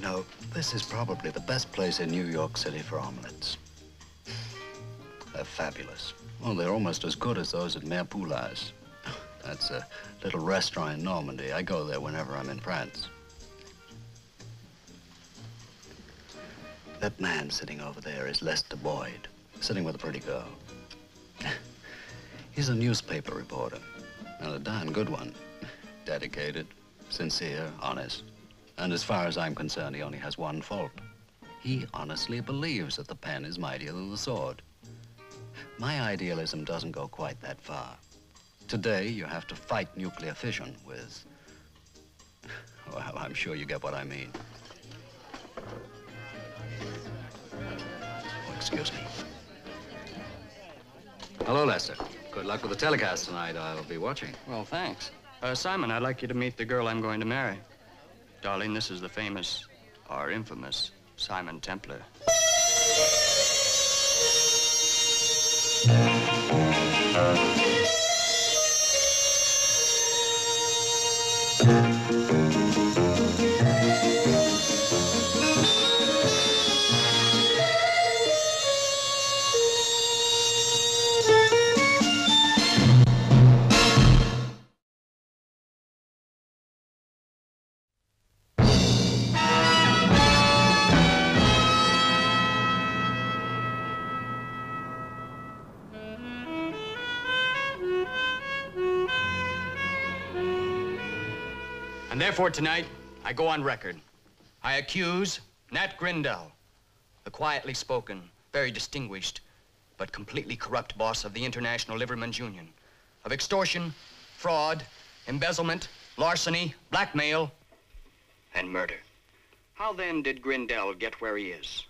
You know, this is probably the best place in New York City for omelets. They're fabulous. Well, they're almost as good as those at Mère Poula's. That's a little restaurant in Normandy. I go there whenever I'm in France. That man sitting over there is Lester Boyd, sitting with a pretty girl. He's a newspaper reporter, and a darn good one. Dedicated, sincere, honest. And as far as I'm concerned, he only has one fault. He honestly believes that the pen is mightier than the sword. My idealism doesn't go quite that far. Today, you have to fight nuclear fission with... Well, I'm sure you get what I mean. Oh, excuse me. Hello, Lester. Good luck with the telecast tonight. I'll be watching. Well, thanks. Simon, I'd like you to meet the girl I'm going to marry. Darling, this is the famous, or infamous, Simon Templar. And therefore, tonight, I go on record. I accuse Nat Grindell, the quietly spoken, very distinguished, but completely corrupt boss of the International Livermen's Union, of extortion, fraud, embezzlement, larceny, blackmail, and murder. How then did Grindell get where he is?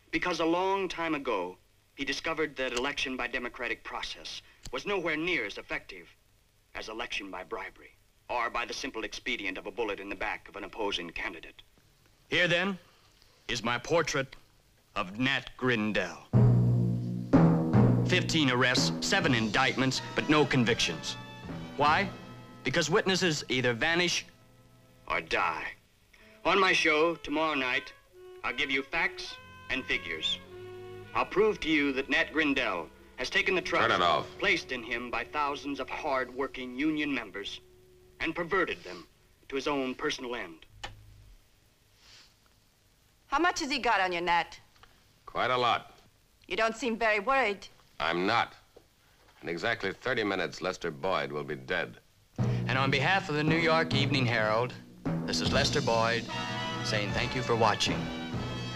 Because a long time ago, he discovered that election by democratic process was nowhere near as effective as election by bribery, or by the simple expedient of a bullet in the back of an opposing candidate. Here, then, is my portrait of Nat Grindell. 15 arrests, 7 indictments, but no convictions. Why? Because witnesses either vanish or die. On my show tomorrow night, I'll give you facts and figures. I'll prove to you that Nat Grindell has taken the trust placed in him by thousands of hard-working union members and perverted them to his own personal end. How much has he got on you, Nat? Quite a lot. You don't seem very worried. I'm not. In exactly 30 minutes, Lester Boyd will be dead. And on behalf of the New York Evening Herald, this is Lester Boyd saying thank you for watching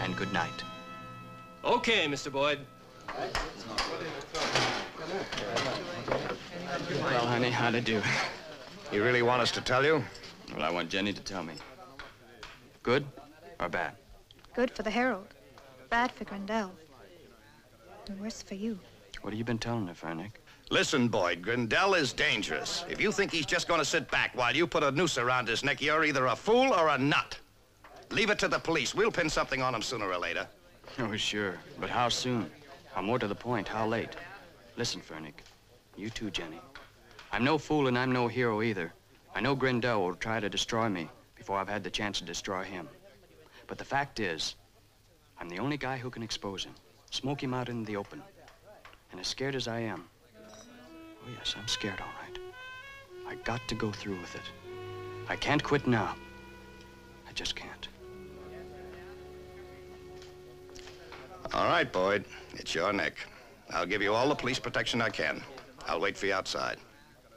and good night. Okay, Mr. Boyd. Well, honey, how'd it do? You really want us to tell you? Well, I want Jenny to tell me. Good or bad? Good for the Herald. Bad for Grindell. And worse for you. What have you been telling her, Fernick? Listen, Boyd, Grindell is dangerous. If you think he's just going to sit back while you put a noose around his neck, you're either a fool or a nut. Leave it to the police. We'll pin something on him sooner or later. Oh, sure. But how soon? Or more to the point, how late? Listen, Fernick. You too, Jenny. I'm no fool and I'm no hero either. I know Grindell will try to destroy me before I've had the chance to destroy him. But the fact is, I'm the only guy who can expose him, smoke him out in the open. And as scared as I am, oh yes, I'm scared, all right. I got to go through with it. I can't quit now. I just can't. All right, Boyd. It's your neck. I'll give you all the police protection I can. I'll wait for you outside.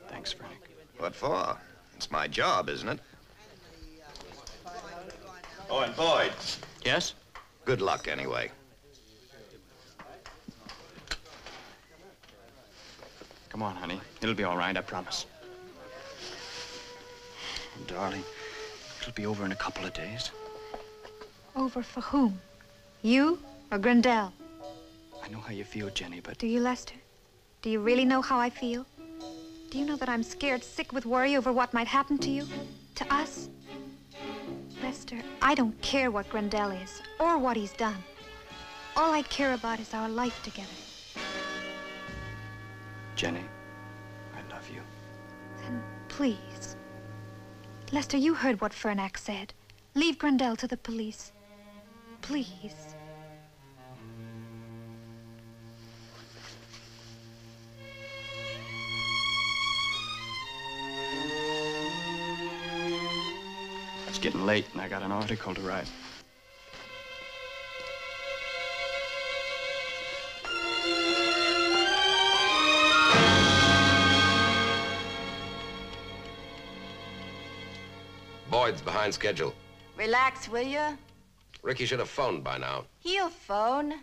Thanks, Frank. What for? It's my job, isn't it? Oh, and Boyd. Yes? Good luck, anyway. Come on, honey. It'll be all right, I promise. Darling, it'll be over in a couple of days. Over for whom? You or Grindell? I know how you feel, Jenny, but... Do you, Lester? Do you really know how I feel? Do you know that I'm scared sick with worry over what might happen to you? To us? Lester, I don't care what Grindell is or what he's done. All I care about is our life together. Jenny, I love you. Then please. Lester, you heard what Fernac said. Leave Grandel to the police. Please. It's getting late, and I got an article to write. Boyd's behind schedule. Relax, will you? Ricky should have phoned by now. He'll phone.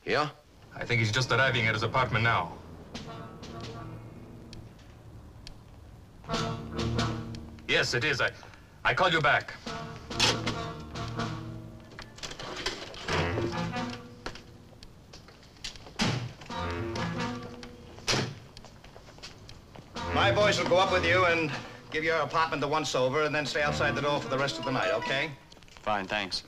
Yeah? I think he's just arriving at his apartment now. Yes, it is. I call you back. My boys will go up with you and give your apartment the once-over and then stay outside the door for the rest of the night, okay? Fine, thanks.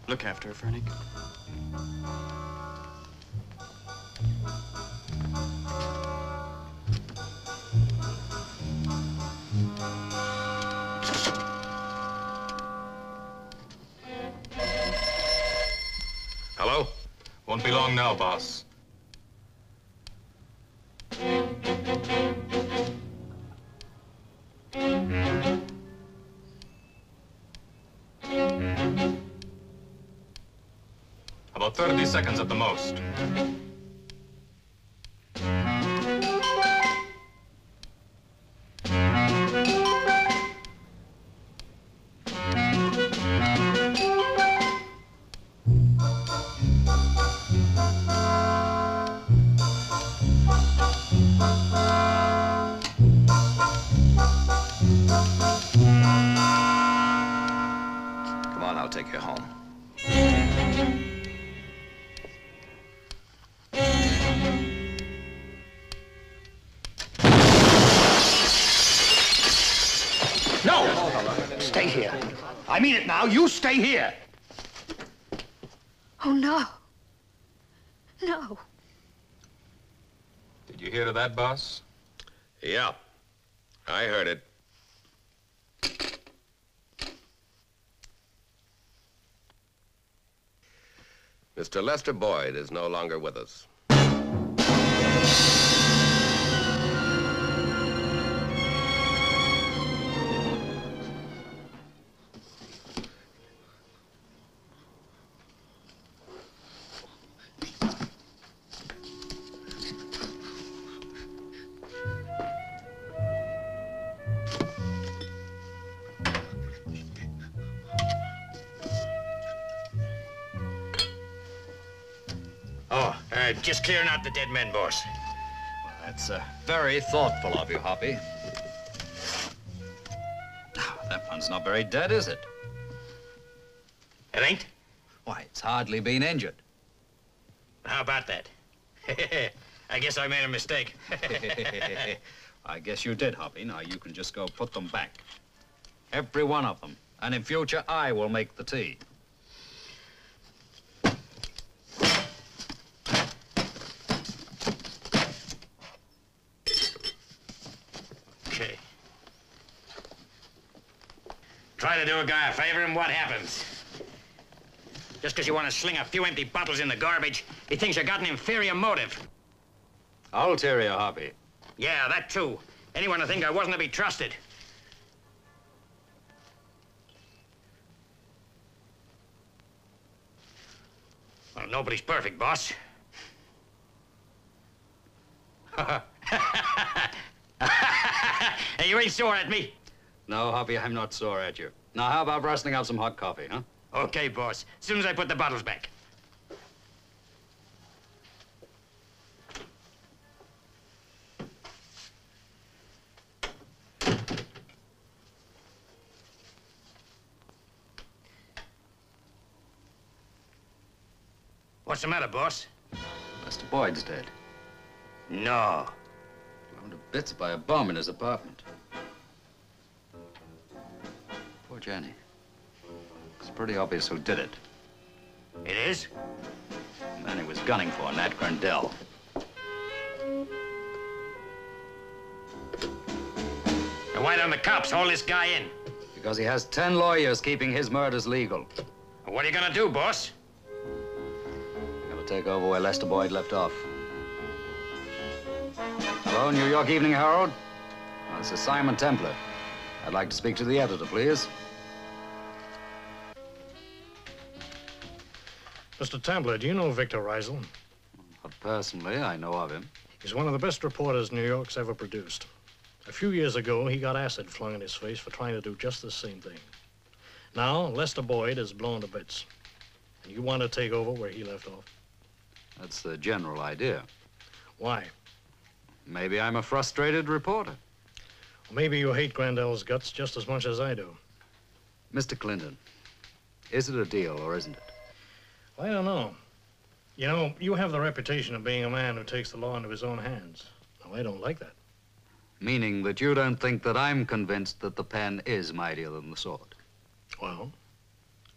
Look after her, Fernie. Hello? Won't be long now, boss. About 30 seconds at the most. Come on, I'll take you home. No! Stay here. I mean it now. You stay here. Oh, no. No. Did you hear that, boss? Yeah. I heard it. Mr. Lester Boyd is no longer with us. Just clearing out the dead men, boss. Well, that's very thoughtful of you, Hoppy. That one's not very dead, is it? It ain't? Why, it's hardly been injured. How about that? I guess I made a mistake. I guess you did, Hoppy. Now you can just go put them back. Every one of them. And in future, I will make the tea. Okay. Try to do a guy a favor, and what happens? Just because you want to sling a few empty bottles in the garbage, he thinks you got an inferior motive. Ulterior, Hoppy. Yeah, that too. Anyone to think I wasn't to be trusted. Well, nobody's perfect, boss. Hey, you ain't sore at me. No, Hoppy, I'm not sore at you. Now, how about rustling out some hot coffee, huh? Okay, boss. As soon as I put the bottles back. What's the matter, boss? Lester Boyd's dead. No. Blown to bits by a bomb in his apartment. Poor Jenny. It's pretty obvious who did it. It is? The man he was gunning for, Nat Grindell. And why don't the cops haul this guy in? Because he has 10 lawyers keeping his murders legal. What are you gonna do, boss? I'm gonna take over where Lester Boyd left off. Hello, New York Evening Herald. This is Simon Templar. I'd like to speak to the editor, please. Mr. Templar, do you know Victor Reisel? Not personally, I know of him. He's one of the best reporters New York's ever produced. A few years ago, he got acid flung in his face for trying to do just the same thing. Now, Lester Boyd is blown to bits. And you want to take over where he left off? That's the general idea. Why? Maybe I'm a frustrated reporter. Well, maybe you hate Grindell's guts just as much as I do. Mr. Clinton, is it a deal or isn't it? I don't know. You know, you have the reputation of being a man who takes the law into his own hands. Now, I don't like that. Meaning that you don't think that I'm convinced that the pen is mightier than the sword? Well,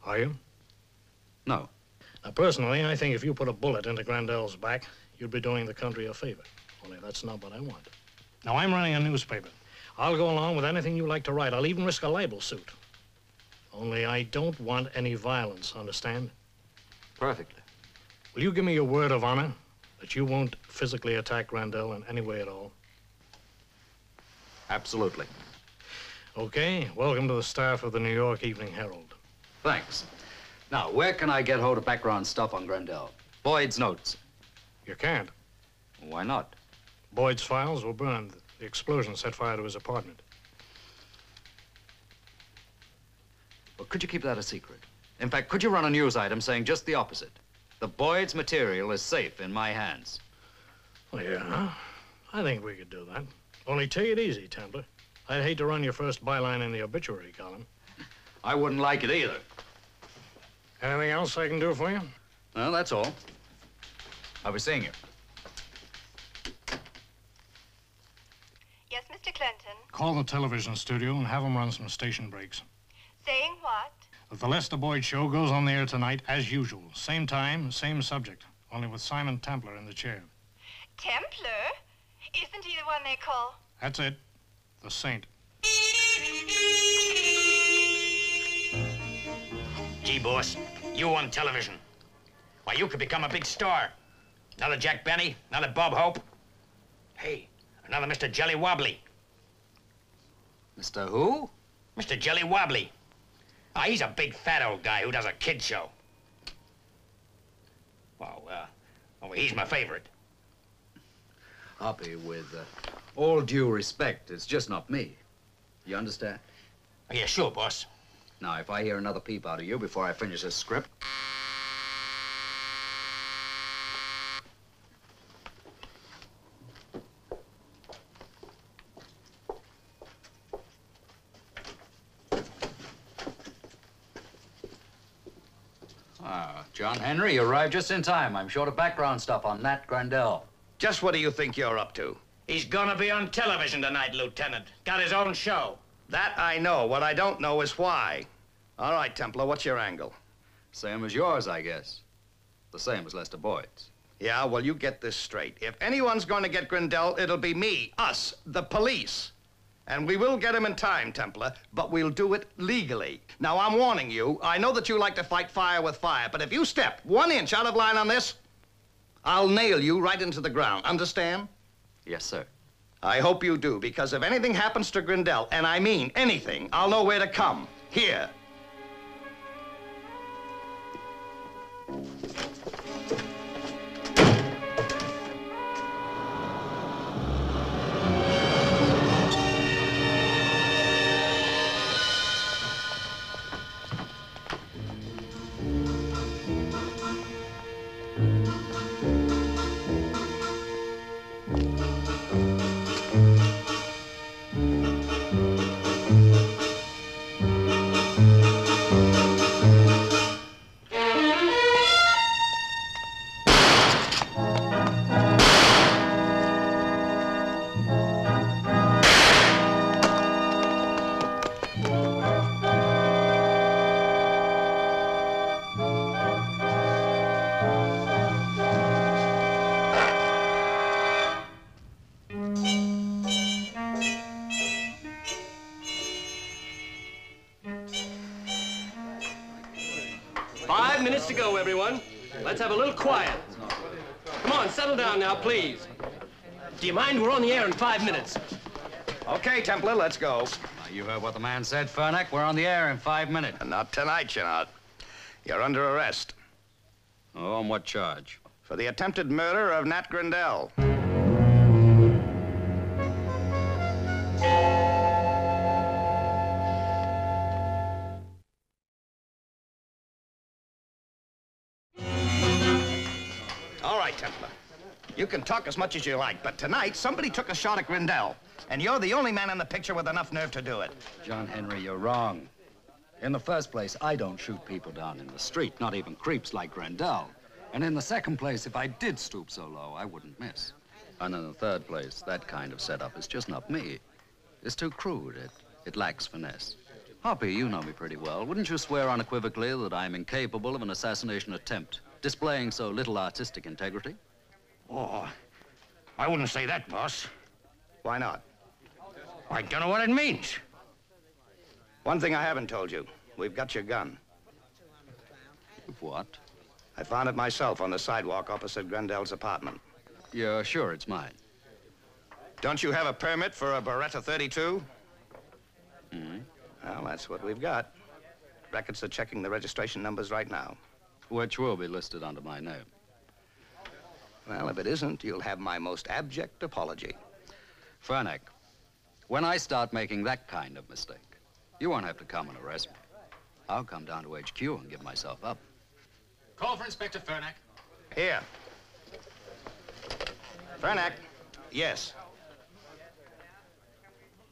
are you? No. Now, personally, I think if you put a bullet into Grindell's back, you'd be doing the country a favor. Only that's not what I want. Now, I'm running a newspaper. I'll go along with anything you like to write. I'll even risk a libel suit. Only I don't want any violence, understand? Perfectly. Will you give me your word of honor that you won't physically attack Grindell in any way at all? Absolutely. Okay, welcome to the staff of the New York Evening Herald. Thanks. Now, where can I get hold of background stuff on Grindell? Boyd's notes. You can't. Why not? Boyd's files were burned. The explosion set fire to his apartment. Well, could you keep that a secret? In fact, could you run a news item saying just the opposite? The Boyd's material is safe in my hands. Well, yeah, I think we could do that. Only take it easy, Templar. I'd hate to run your first byline in the obituary column. I wouldn't like it either. Anything else I can do for you? No, that's all. I'll be seeing you. Yes, Mr. Clinton. Call the television studio and have them run some station breaks. Saying what? That the Lester Boyd show goes on the air tonight as usual. Same time, same subject, only with Simon Templar in the chair. Templar? Isn't he the one they call? That's it. The Saint. Gee, boss, you on television. Why, you could become a big star. Another Jack Benny, another Bob Hope. Hey, another Mr. Jelly Wobbly. Mr. Who? Mr. Jelly Wobbly. Ah, he's a big fat old guy who does a kid show. Well, he's my favorite. Hoppy, with all due respect, it's just not me. You understand? Oh, yeah, sure, boss. Now, if I hear another peep out of you before I finish this script... Ah, John Henry, you arrived just in time. I'm short of background stuff on Nat Grindell. Just what do you think you're up to? He's gonna be on television tonight, Lieutenant. Got his own show. That I know. What I don't know is why. All right, Templar, what's your angle? Same as yours, I guess. The same as Lester Boyd's. Yeah, well, you get this straight. If anyone's going to get Grindell, it'll be me, us, the police. And we will get him in time, Templar, but we'll do it legally. Now, I'm warning you. I know that you like to fight fire with fire, but if you step 1 inch out of line on this, I'll nail you right into the ground. Understand? Yes, sir. I hope you do, because if anything happens to Grindell, and I mean anything, I'll know where to come. Here. to go, everyone. Let's have a little quiet. Come on, settle down now, please. Do you mind? We're on the air in 5 minutes. Okay, Templar, let's go. You heard what the man said, Furnack. We're on the air in 5 minutes. Not tonight, you're not. You're under arrest Oh, on what charge? for the attempted murder of Nat Grindell. All right, Templar. You can talk as much as you like, but tonight somebody took a shot at Grindell, and you're the only man in the picture with enough nerve to do it. John Henry, you're wrong. In the first place, I don't shoot people down in the street, not even creeps like Grindell. And in the second place, if I did stoop so low, I wouldn't miss. And in the third place, that kind of setup is just not me. It's too crude. It lacks finesse. Hoppy, you know me pretty well. Wouldn't you swear unequivocally that I'm incapable of an assassination attempt, displaying so little artistic integrity? Oh, I wouldn't say that, boss. Why not? I don't know what it means. One thing I haven't told you. We've got your gun. What? I found it myself on the sidewalk opposite Grindell's apartment. You're sure it's mine? Don't you have a permit for a Beretta 32? Mm-hmm. Well, that's what we've got. Records are checking the registration numbers right now. Which will be listed under my name. Well, if it isn't, you'll have my most abject apology. Furnack, when I start making that kind of mistake, you won't have to come and arrest me. I'll come down to HQ and give myself up. Call for Inspector Furnack. Here. Furnack. Yes.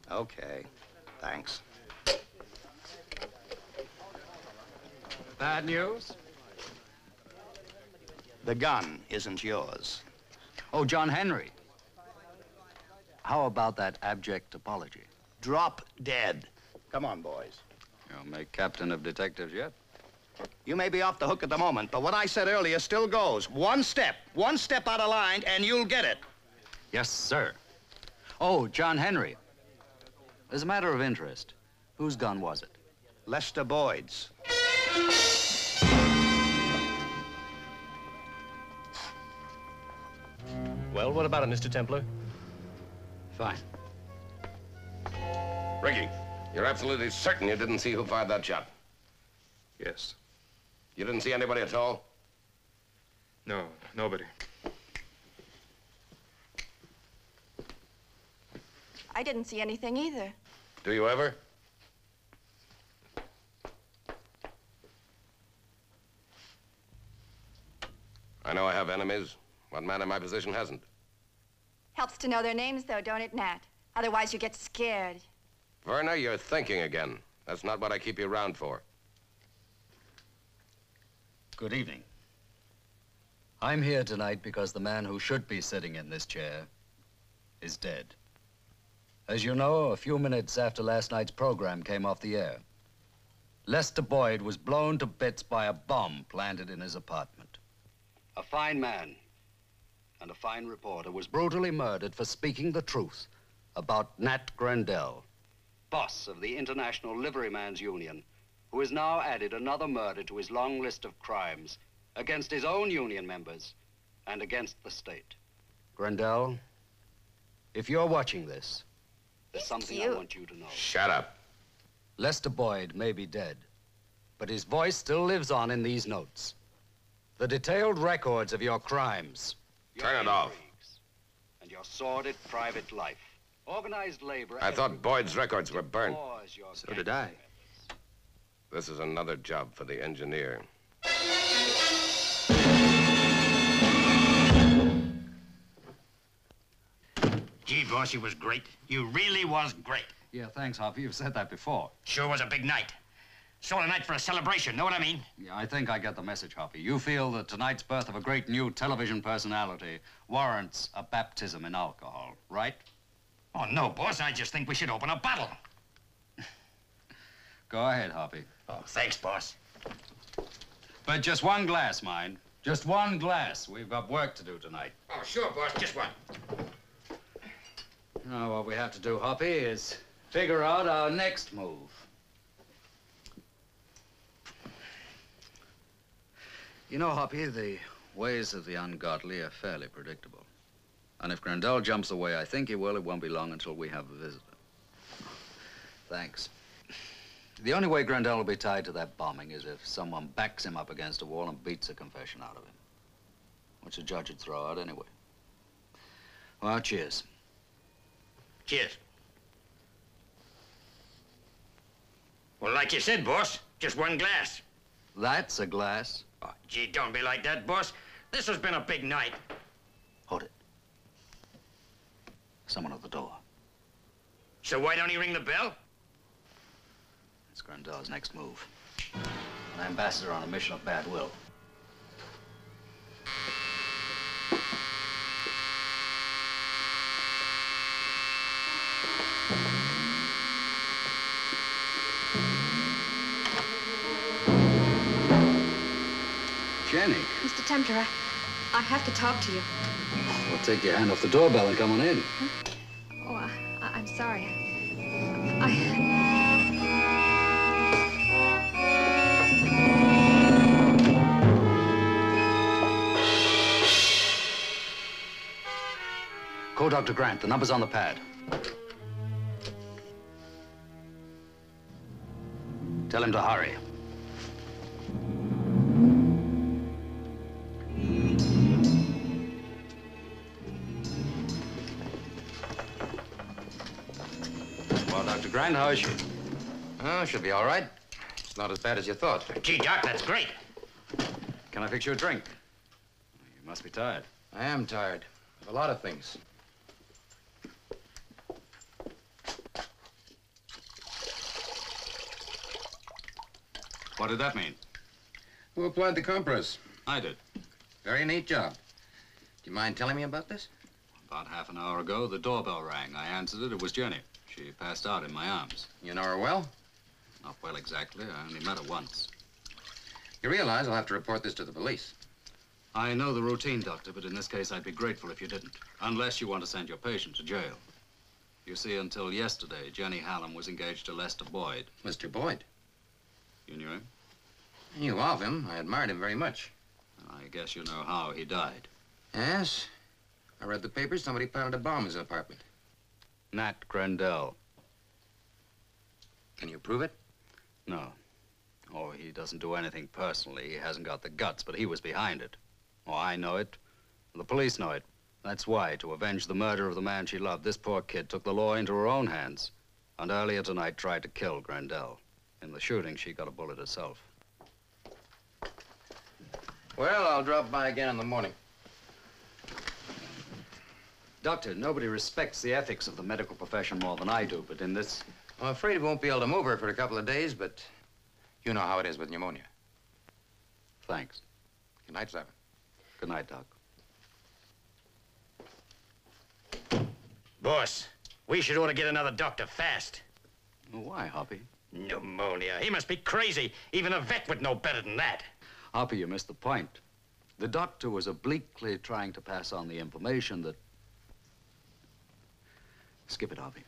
Okay. Thanks. Bad news? The gun isn't yours. Oh, John Henry. How about that abject apology? Drop dead. Come on, boys. You'll make captain of detectives yet? You may be off the hook at the moment, but what I said earlier still goes. One step out of line, and you'll get it. Yes, sir. Oh, John Henry. As a matter of interest, whose gun was it? Lester Boyd's. Well, what about it, Mr. Templar? Fine. Ricky, you're absolutely certain you didn't see who fired that shot? Yes. You didn't see anybody at all? No, nobody. I didn't see anything either. Do you ever? I know I have enemies. What man in my position hasn't? Helps to know their names, though, don't it, Nat? Otherwise, you get scared. Verna, you're thinking again. That's not what I keep you around for. Good evening. I'm here tonight because the man who should be sitting in this chair is dead. As you know, a few minutes after last night's program came off the air, Lester Boyd was blown to bits by a bomb planted in his apartment. A fine man and a fine reporter was brutally murdered for speaking the truth about Nat Grindell, boss of the International Liveryman's Union, who has now added another murder to his long list of crimes against his own union members and against the state. Grindell, if you're watching this, there's something I want you to know. Shut up. Lester Boyd may be dead, but his voice still lives on in these notes. The detailed records of your crimes. Turn it off. And your sordid private life. Organized labor. I thought Boyd's records were burnt. So did I. This is another job for the engineer. Gee, boss, you was great. You really was great. Yeah, thanks, Hoppy. You've said that before. Sure was a big night. Sort of night for a celebration, know what I mean? Yeah, I think I get the message, Hoppy. You feel that tonight's birth of a great new television personality warrants a baptism in alcohol, right? Oh, no, boss. I just think we should open a bottle. Go ahead, Hoppy. Oh, thanks, boss. But just one glass, mind. Just one glass. We've got work to do tonight. Oh, sure, boss. Just one. Now, what we have to do, Hoppy, is figure out our next move. You know, Hoppy, the ways of the ungodly are fairly predictable. And if Grandel jumps the way I think he will, it won't be long until we have a visitor. Thanks. The only way Grandel will be tied to that bombing is if someone backs him up against a wall and beats a confession out of him. Which the judge would throw out anyway. Well, cheers. Cheers. Well, like you said, boss, just one glass. That's a glass. Oh, gee, don't be like that, boss. This has been a big night. Hold it. Someone at the door. So why don't he ring the bell? It's Grandel's next move. An ambassador on a mission of bad will. Jenny. Mr. Templar, I have to talk to you. Well, take your hand off the doorbell and come on in. Oh, I'm sorry. Call Dr. Grant. The number's on the pad. Tell him to hurry. Well, Dr. Grant, how is she? Oh, she'll be all right. It's not as bad as you thought. Gee, Doc, that's great. Can I fix you a drink? You must be tired. I am tired of a lot of things. What did that mean? Who applied the compress? I did. Very neat job. Do you mind telling me about this? About half an hour ago, the doorbell rang. I answered it. It was Jenny. She passed out in my arms. You know her well? Not well exactly. I only met her once. You realize I'll have to report this to the police. I know the routine, Doctor, but in this case, I'd be grateful if you didn't. Unless you want to send your patient to jail. You see, until yesterday, Jenny Hallam was engaged to Lester Boyd. Mr. Boyd? You knew him? I knew of him. I admired him very much. I guess you know how he died. Yes. I read the papers. Somebody planted a bomb in his apartment. Nat Grandel. Can you prove it? No. Oh, he doesn't do anything personally. He hasn't got the guts, but he was behind it. Oh, I know it. The police know it. That's why, to avenge the murder of the man she loved, this poor kid took the law into her own hands. And earlier tonight tried to kill Grandel. In the shooting, she got a bullet herself. Well, I'll drop by again in the morning. Doctor, nobody respects the ethics of the medical profession more than I do, but in this... I'm afraid we won't be able to move her for a couple of days, but you know how it is with pneumonia. Thanks. Good night, Simon. Good night, Doc. Boss, we should ought to get another doctor fast. Well, why, Hoppy? Pneumonia. He must be crazy. Even a vet would know better than that. Hoppy, you missed the point. The doctor was obliquely trying to pass on the information that... Skip it, Hoppy.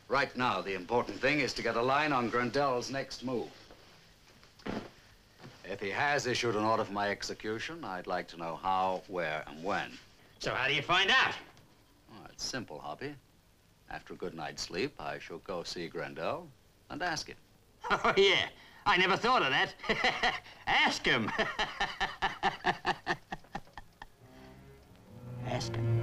Right now, the important thing is to get a line on Grandel's next move. If he has issued an order for my execution, I'd like to know how, where, and when. So how do you find out? Oh, it's simple, Hoppy. After a good night's sleep, I shall go see Grandel and ask him. Oh, yeah. I never thought of that. Ask him. Ask him.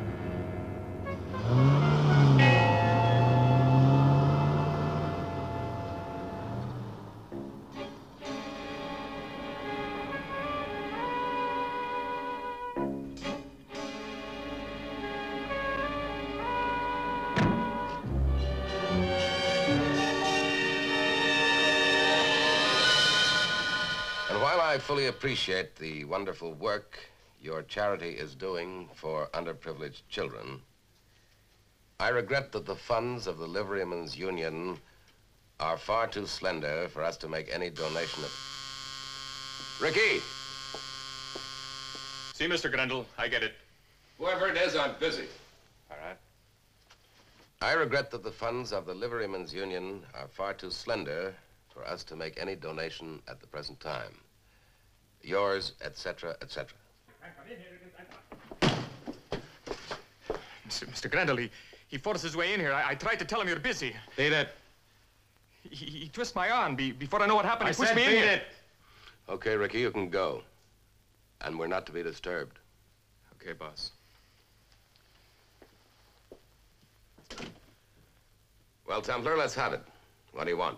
I fully appreciate the wonderful work your charity is doing for underprivileged children. I regret that the funds of the Liverymen's Union are far too slender for us to make any donation of... Ricky! See, Mr. Grendel, I get it. Whoever it is, I'm busy. All right. I regret that the funds of the Liverymen's Union are far too slender for us to make any donation at the present time. yours, etc., etc. Mr. Grendel, he forced his way in here. I tried to tell him you're busy. Beat it. He twists my arm. Before I know what happened, I he pushed said me in beat here. it. Okay, Ricky, you can go. And we're not to be disturbed. Okay, boss. Well, Templar, let's have it. What do you want?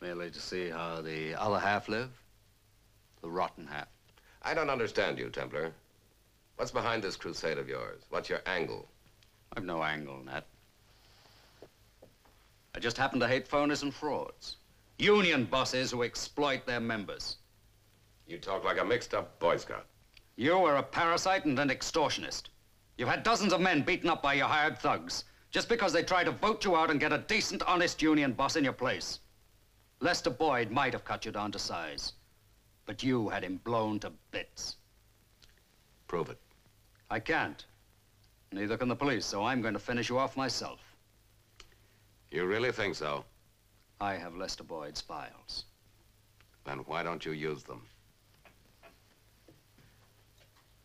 Merely to see how the other half live. The rotten half. I don't understand you, Templar. What's behind this crusade of yours? What's your angle? I've no angle, Nat. I just happen to hate phonies and frauds. Union bosses who exploit their members. You talk like a mixed-up Boy Scout. You are a parasite and an extortionist. You've had dozens of men beaten up by your hired thugs just because they try to vote you out and get a decent, honest union boss in your place. Lester Boyd might have cut you down to size, but you had him blown to bits. Prove it. I can't. Neither can the police, so I'm going to finish you off myself. You really think so? I have Lester Boyd's files. Then why don't you use them?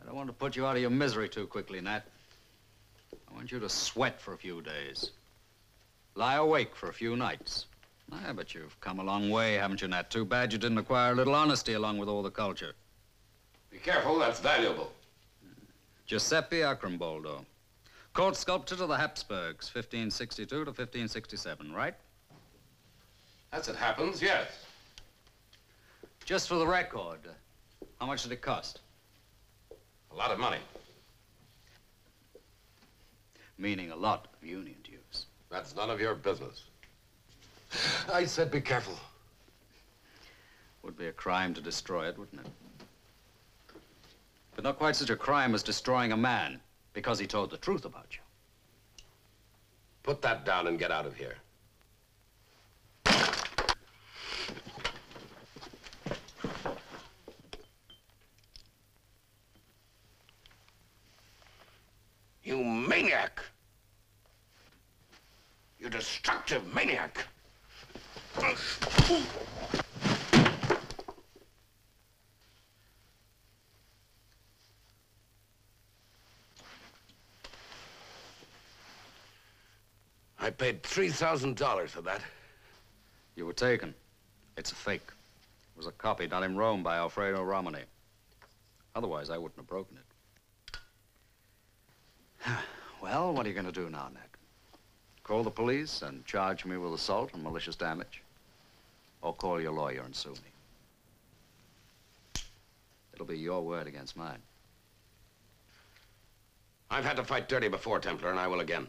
I don't want to put you out of your misery too quickly, Nat. I want you to sweat for a few days. Lie awake for a few nights. Ah, but you've come a long way, haven't you, Nat? Too bad you didn't acquire a little honesty along with all the culture. Be careful, that's valuable. Giuseppe Acramboldo. Court sculptor to the Habsburgs, 1562 to 1567, right? As it happens, yes. Just for the record, how much did it cost? A lot of money. Meaning a lot of union dues. That's none of your business. I said be careful. Would be a crime to destroy it, wouldn't it? But not quite such a crime as destroying a man because he told the truth about you. Put that down and get out of here. You maniac! You destructive maniac! I paid $3,000 for that. You were taken. It's a fake. It was a copy done in Rome by Alfredo Romani. Otherwise, I wouldn't have broken it. Well, what are you going to do now, Ned? Call the police and charge me with assault and malicious damage? Or call your lawyer and sue me? It'll be your word against mine. I've had to fight dirty before, Templar, and I will again.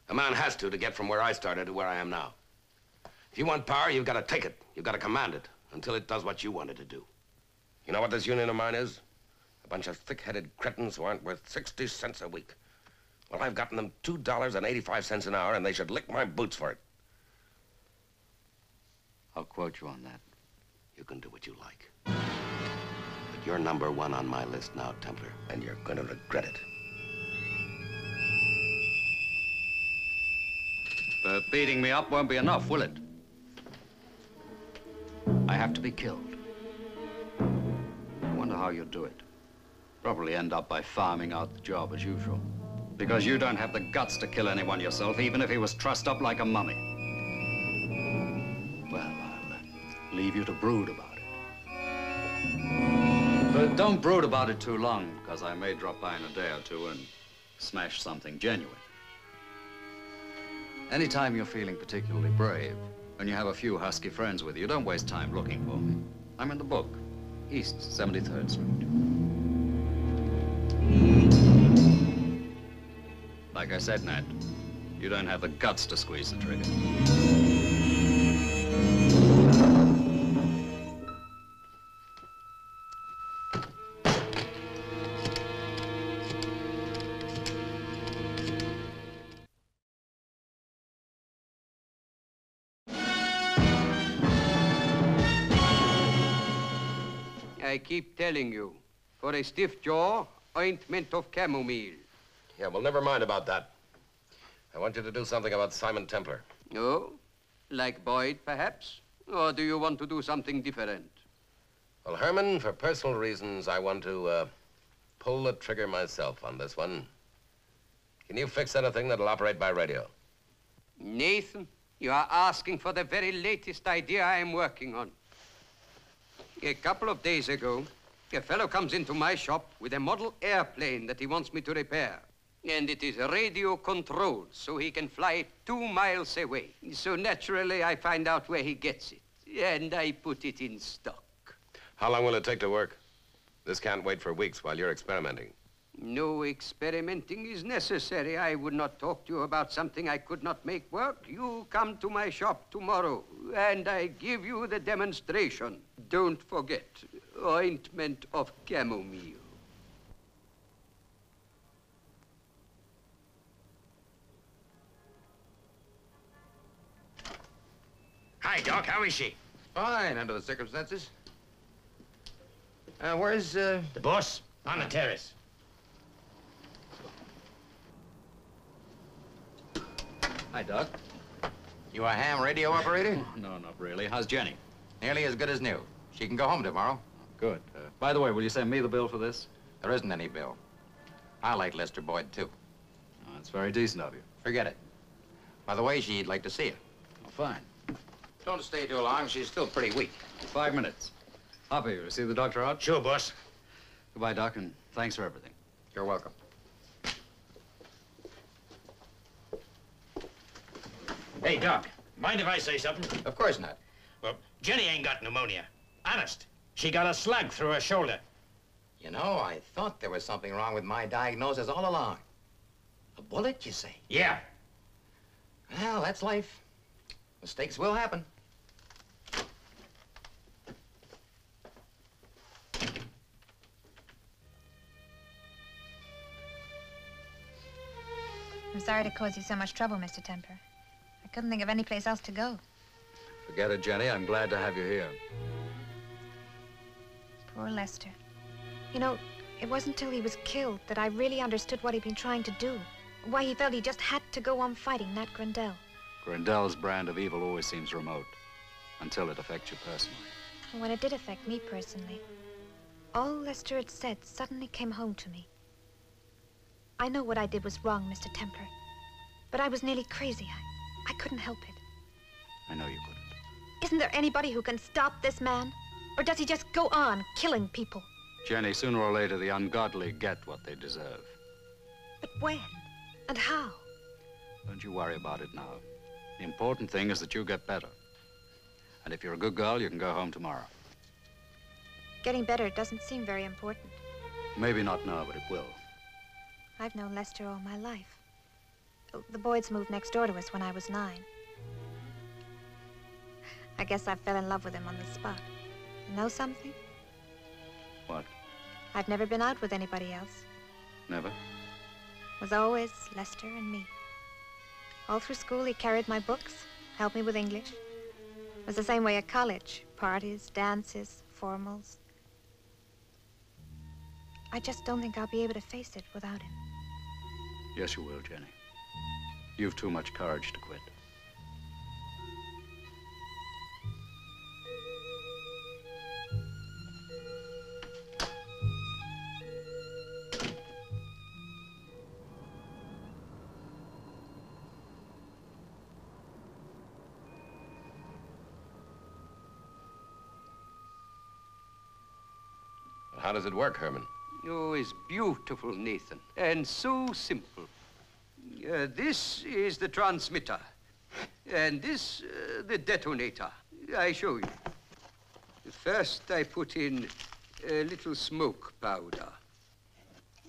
A man has to get from where I started to where I am now. If you want power, you've got to take it. You've got to command it until it does what you want it to do. You know what this union of mine is? A bunch of thick-headed cretins who aren't worth 60 cents a week. Well, I've gotten them $2.85 an hour, and they should lick my boots for it. I'll quote you on that. You can do what you like. But you're number one on my list now, Templar, and you're going to regret it. But beating me up won't be enough, will it? I have to be killed. I wonder how you'll do it. Probably end up by farming out the job as usual. Because you don't have the guts to kill anyone yourself, even if he was trussed up like a mummy. Well, I'll leave you to brood about it. But don't brood about it too long, because I may drop by in a day or two and smash something genuine. Anytime you're feeling particularly brave, and you have a few husky friends with you, don't waste time looking for me. I'm in the book, East 73rd Street. Like I said, Nat, you don't have the guts to squeeze the trigger. I keep telling you, for a stiff jaw, ointment of chamomile. Yeah, well, never mind about that. I want you to do something about Simon Templar. Oh? Like Boyd, perhaps? Or do you want to do something different? Well, Herman, for personal reasons, I want to pull the trigger myself on this one. Can you fix anything that'll operate by radio? Nathan, you are asking for the very latest idea I am working on. A couple of days ago, a fellow comes into my shop with a model airplane that he wants me to repair. And it is radio controlled, so he can fly it 2 miles away. So naturally, I find out where he gets it, and I put it in stock. How long will it take to work? This can't wait for weeks while you're experimenting. No experimenting is necessary. I would not talk to you about something I could not make work. You come to my shop tomorrow, and I give you the demonstration. Don't forget, ointment of chamomile. Hi, Doc. How is she? Fine, under the circumstances. Where's, The boss? On the terrace. Hi, Doc. You a ham radio operator? No, not really. How's Jenny? Nearly as good as new. She can go home tomorrow. Good. By the way, will you send me the bill for this? There isn't any bill. I like Lester Boyd, too. Oh, that's very decent of you. Forget it. By the way, she'd like to see you. Oh, fine. Don't stay too long. She's still pretty weak. 5 minutes. Hopper, you see the doctor out? Sure, boss. Goodbye, Doc, and thanks for everything. You're welcome. Hey, Doc. Mind if I say something? Of course not. Well, Jenny ain't got pneumonia. Honest. She got a slug through her shoulder. You know, I thought there was something wrong with my diagnosis all along. A bullet, you say? Yeah. Well, that's life. Mistakes will happen. I'm sorry to cause you so much trouble, Mr. Temper. I couldn't think of any place else to go. Forget it, Jenny. I'm glad to have you here. Poor Lester. You know, it wasn't till he was killed that I really understood what he'd been trying to do. Why he felt he just had to go on fighting Nat Grindell. Grindell's brand of evil always seems remote, until it affects you personally. And when it did affect me personally, all Lester had said suddenly came home to me. I know what I did was wrong, Mr. Temper, but I was nearly crazy. I couldn't help it. I know you couldn't. Isn't there anybody who can stop this man? Or does he just go on killing people? Jenny, sooner or later, the ungodly get what they deserve. But when? And how? Don't you worry about it now. The important thing is that you get better. And if you're a good girl, you can go home tomorrow. Getting better doesn't seem very important. Maybe not now, but it will. I've known Lester all my life. The Boyds moved next door to us when I was 9. I guess I fell in love with him on the spot. Know something? What? I've never been out with anybody else. Never? It was always Lester and me. All through school, he carried my books, helped me with English. It was the same way at college. Parties, dances, formals. I just don't think I'll be able to face it without him. Yes, you will, Jenny. You've too much courage to quit. How does it work, Herman? Oh, it's beautiful, Nathan, and so simple. This is the transmitter, and this, the detonator. I show you. First, I put in a little smoke powder.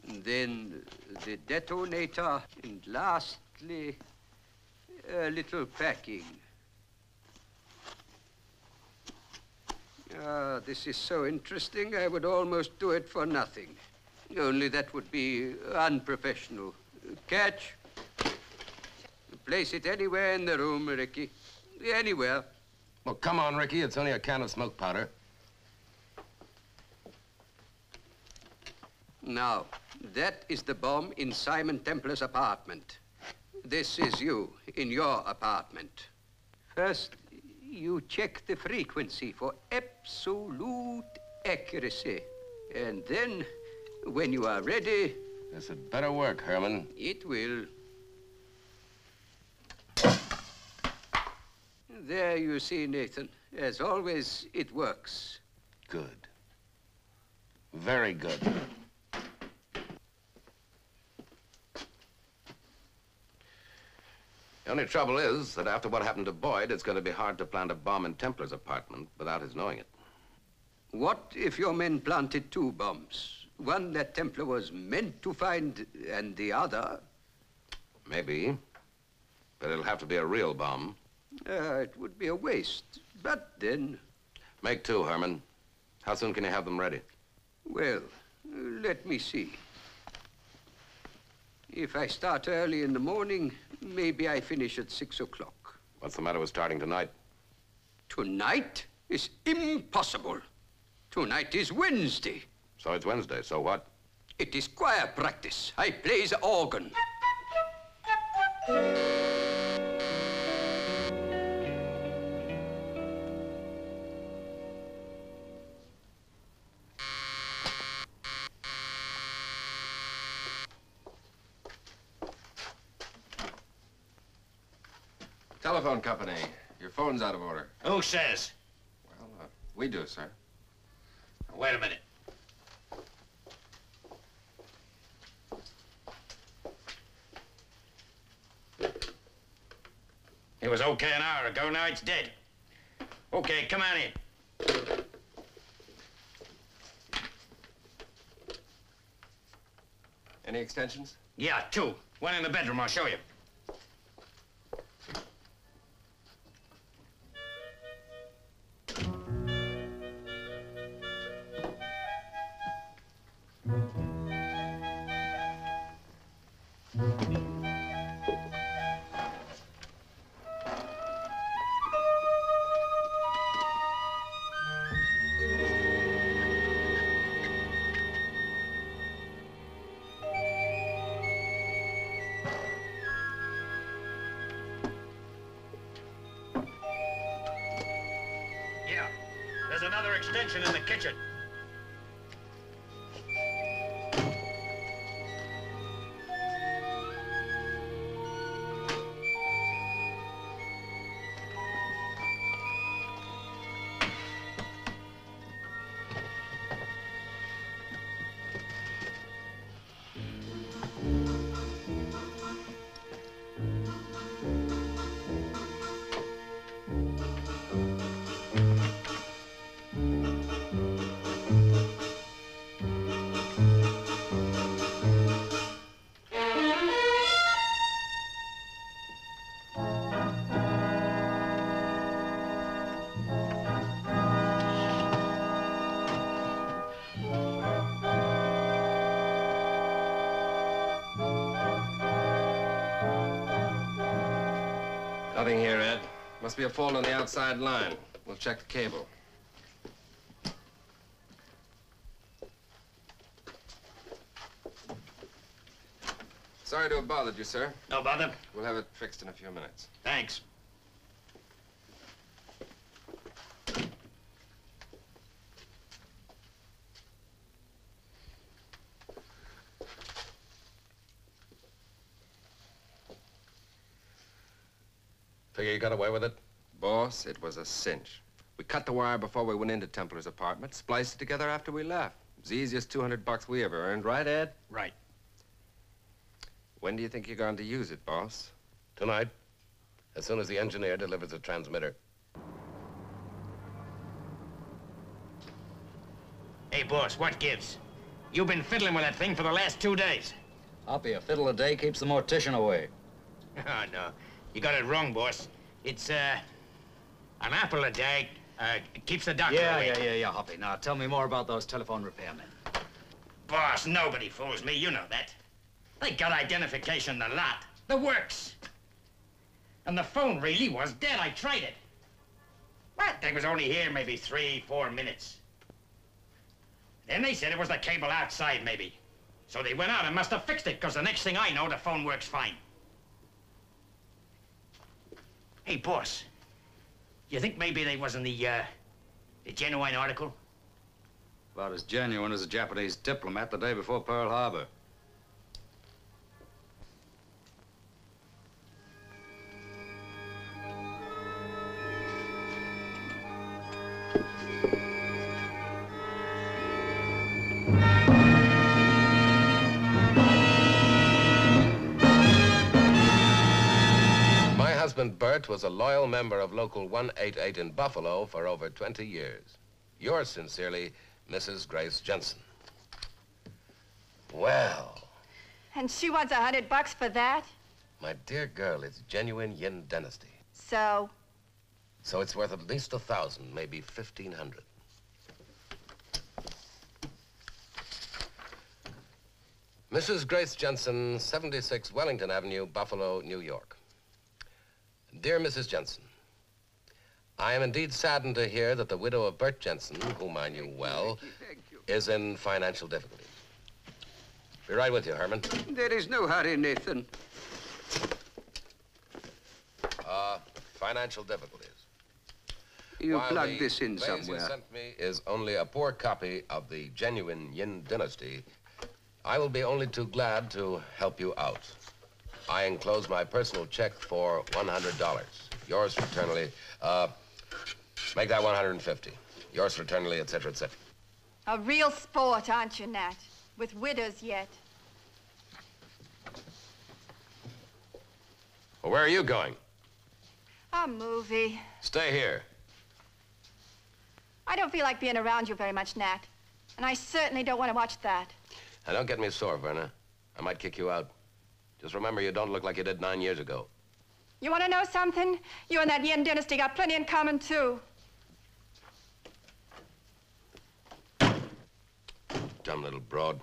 And then the detonator, and lastly, a little packing. Ah, this is so interesting, I would almost do it for nothing. Only that would be unprofessional. Catch. Place it anywhere in the room, Ricky. Anywhere. Well, come on, Ricky. It's only a can of smoke powder. Now, that is the bomb in Simon Templar's apartment. This is you in your apartment. First, you check the frequency for absolute accuracy. And then, when you are ready... This had better work, Herman. It will. There you see, Nathan. As always, it works. Good. Very good. The only trouble is that after what happened to Boyd, it's going to be hard to plant a bomb in Templar's apartment without his knowing it. What if your men planted two bombs? One that Templar was meant to find, and the other? Maybe. But it'll have to be a real bomb. It would be a waste. But then... Make two, Herman. How soon can you have them ready? Well, let me see. If I start early in the morning, maybe I finish at 6 o'clock. What's the matter with starting tonight? Tonight is impossible. Tonight is Wednesday. So it's Wednesday, so what? It is choir practice. I play the organ. Telephone company. Your phone's out of order. Who says? Well, we do, sir. Wait a minute. It was okay an hour ago, now it's dead. Okay, come on in. Any extensions? Yeah, two. One in the bedroom, I'll show you. Yeah, there's another extension in the kitchen. Nothing here, Ed. Must be a fault on the outside line. We'll check the cable. Sorry to have bothered you, sir. No bother. We'll have it fixed in a few minutes. Thanks. Figure you got away with it? Boss, it was a cinch. We cut the wire before we went into Templar's apartment, spliced it together after we left. It was the easiest $200 we ever earned, right, Ed? Right. When do you think you're going to use it, boss? Tonight, as soon as the engineer delivers the transmitter. Hey, boss, what gives? You've been fiddling with that thing for the last 2 days. Hoppy, a fiddle a day keeps the mortician away. Oh, no. You got it wrong, boss. It's, an apple a day, keeps the doctor away. Yeah, Hoppy. Now, tell me more about those telephone repairmen. Boss, nobody fools me, you know that. They got identification, the lot. The works. And the phone really was dead. I tried it. What? They was only here maybe 3-4 minutes. Then they said it was the cable outside, maybe. So they went out and must have fixed it, because the next thing I know, the phone works fine. Hey, boss, you think maybe they wasn't the genuine article? About as genuine as a Japanese diplomat the day before Pearl Harbor. My husband, Bert, was a loyal member of Local 188 in Buffalo for over 20 years. Yours sincerely, Mrs. Grace Jensen. Well. And she wants $100 for that? My dear girl, it's genuine Yin dynasty. So? So it's worth at least 1,000, maybe 1,500. Mrs. Grace Jensen, 76 Wellington Avenue, Buffalo, New York. Dear Mrs. Jensen, I am indeed saddened to hear that the widow of Bert Jensen, whom I knew well, is in financial difficulties. Be right with you, Herman. There is no hurry, Nathan. Financial difficulties. You While plug the this in vase you somewhere. sent me is only a poor copy of the genuine Yin dynasty, I will be only too glad to help you out. I enclose my personal check for $100. Yours fraternally, make that 150. Yours fraternally, et cetera, et cetera. A real sport, aren't you, Nat? With widows yet. Well, where are you going? A movie. Stay here. I don't feel like being around you very much, Nat. And I certainly don't want to watch that. Now, don't get me sore, Verna. I might kick you out. Just remember, you don't look like you did 9 years ago. You want to know something? You and that Yin dynasty got plenty in common, too. Dumb little broad.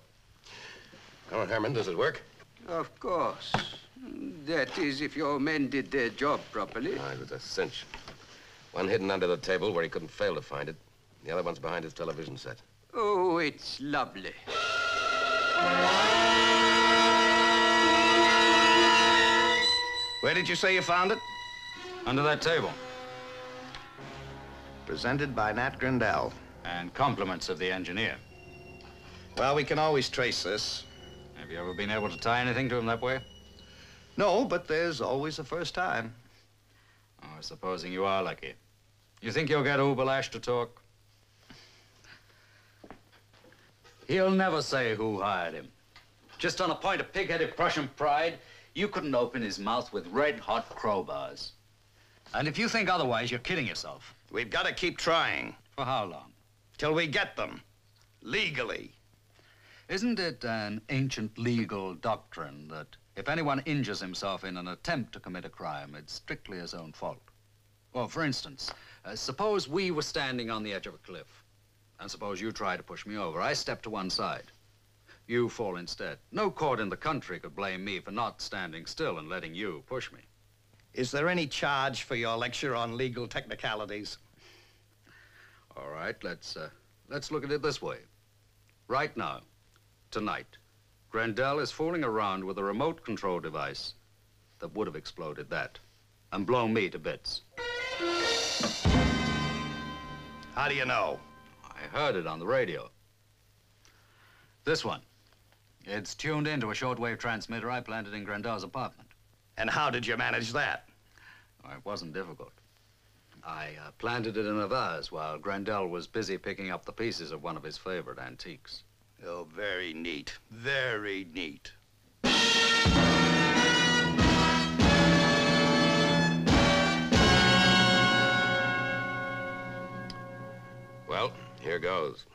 Come on, Herman, does it work? Of course. That is, if your men did their job properly. It was a cinch. One hidden under the table where he couldn't fail to find it. The other one's behind his television set. Oh, it's lovely. Where did you say you found it? Under that table. Presented by Nat Grindell. And compliments of the engineer. Well, we can always trace this. Have you ever been able to tie anything to him that way? No, but there's always a first time. Oh, supposing you are lucky. You think you'll get Ubalash to talk? He'll never say who hired him. Just on a point of pig-headed Prussian pride, you couldn't open his mouth with red-hot crowbars. And if you think otherwise, you're kidding yourself. We've got to keep trying. For how long? Till we get them. Legally. Isn't it an ancient legal doctrine that if anyone injures himself in an attempt to commit a crime, it's strictly his own fault? Well, for instance, suppose we were standing on the edge of a cliff, and suppose you try to push me over. I step to one side. You fall instead. No court in the country could blame me for not standing still and letting you push me. Is there any charge for your lecture on legal technicalities? All right, let's look at it this way. Right now, tonight, Grandel is fooling around with a remote control device that would have exploded that and blown me to bits. How do you know? I heard it on the radio. This one. It's tuned into a shortwave transmitter I planted in Grandel's apartment. And how did you manage that? Oh, it wasn't difficult. I planted it in a vase while Grandel was busy picking up the pieces of one of his favorite antiques. Oh, very neat. Very neat. Well, here goes.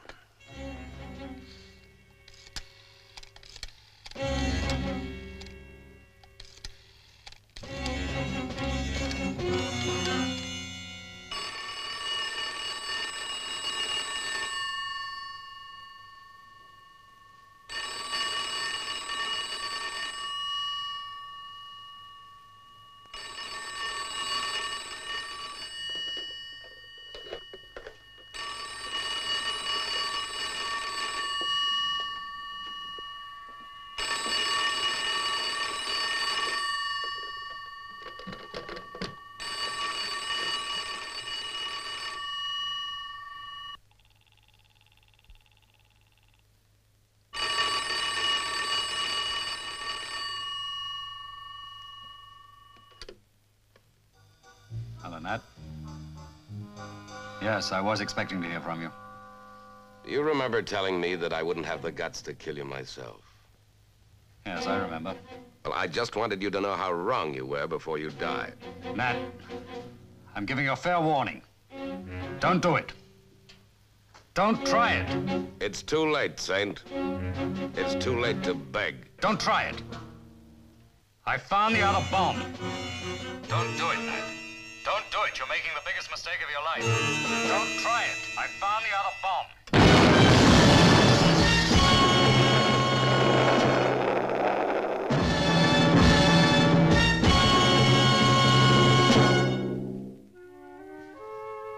Nat? Yes, I was expecting to hear from you. Do you remember telling me that I wouldn't have the guts to kill you myself? Yes, I remember. Well, I just wanted you to know how wrong you were before you died. Nat, I'm giving you a fair warning. Don't do it. Don't try it. It's too late, Saint. It's too late to beg. Don't try it. I found the other bomb. Don't do it, Nat. Don't do it. You're making the biggest mistake of your life. Don't try it. I found the other bomb.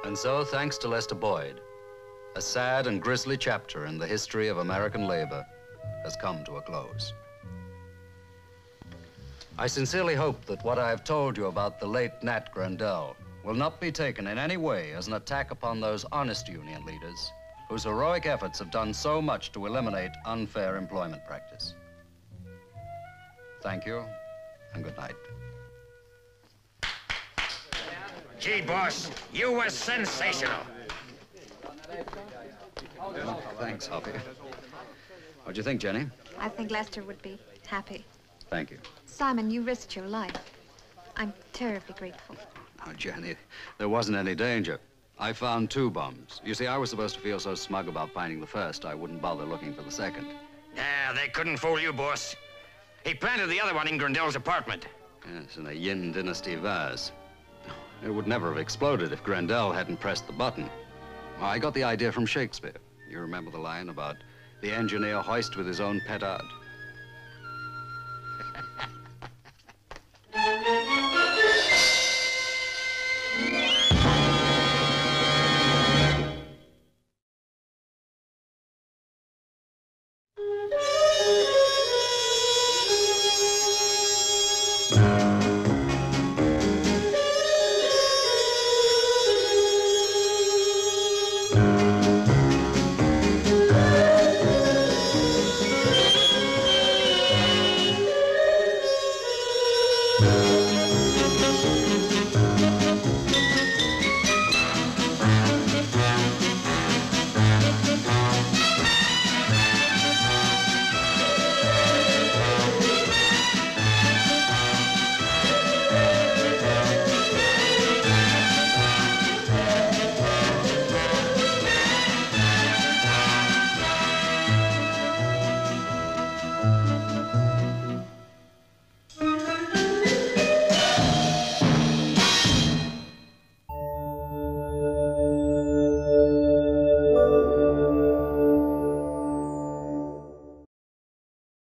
And so, thanks to Lester Boyd, a sad and grisly chapter in the history of American labor has come to a close. I sincerely hope that what I have told you about the late Nat Grandel will not be taken in any way as an attack upon those honest union leaders whose heroic efforts have done so much to eliminate unfair employment practice. Thank you, and good night. Gee, boss, you were sensational. Thanks, Hoppy. What'd you think, Jenny? I think Lester would be happy. Thank you. Simon, you risked your life. I'm terribly grateful. Oh, Jenny, there wasn't any danger. I found 2 bombs. You see, I was supposed to feel so smug about finding the first, I wouldn't bother looking for the second. Ah, they couldn't fool you, boss. He planted the other one in Grindel's apartment. Yes, in a Yin Dynasty vase. It would never have exploded if Grandel hadn't pressed the button. Well, I got the idea from Shakespeare. You remember the line about the engineer hoist with his own petard?